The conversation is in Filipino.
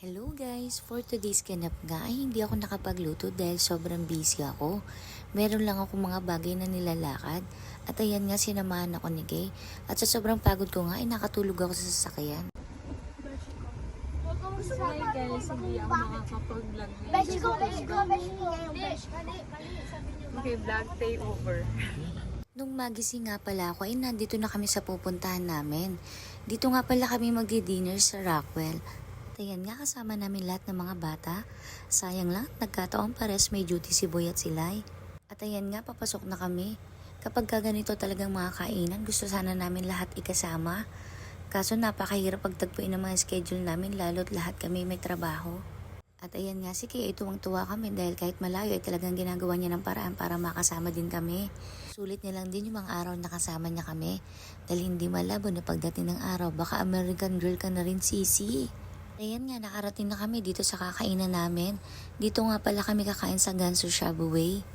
Hello guys! For today's ganap nga ay hindi ako nakapagluto dahil sobrang busy ako. Meron lang ako mga bagay na nilalakad at ayan nga sinamahan ako ni Gay. At sa sobrang pagod ko nga ay nakatulog ako sa sasakyan. Hi guys, hindi ako makakapag-vlog Besh ko. Okay, vlog day over. Nung magising nga pala ako ay nandito na kami sa pupuntahan namin. Dito nga pala kami magdi-dinner sa Rockwell. At ayan nga kasama namin lahat ng mga bata. Sayang lang, nagkataon pares may duty si Boy at si Lai. At ayan nga, papasok na kami. Kapag ganito talagang mga kainan, gusto sana namin lahat ikasama. Kaso napakahirap pagtagpuin ng mga schedule namin lalo't lahat kami may trabaho. At ayan nga si Kay ay tuwang-tuwa kami dahil kahit malayo ay talagang ginagawa niya ng paraan para makasama din kami. Sulit niya lang din yung mga araw na kasama niya kami. Dahil hindi malabo na pagdating ng araw baka American girl ka na rin sisi. Ayan nga, nakarating na kami dito sa kakainan namin. Dito nga pala kami kakain sa Ganso Shabu Way.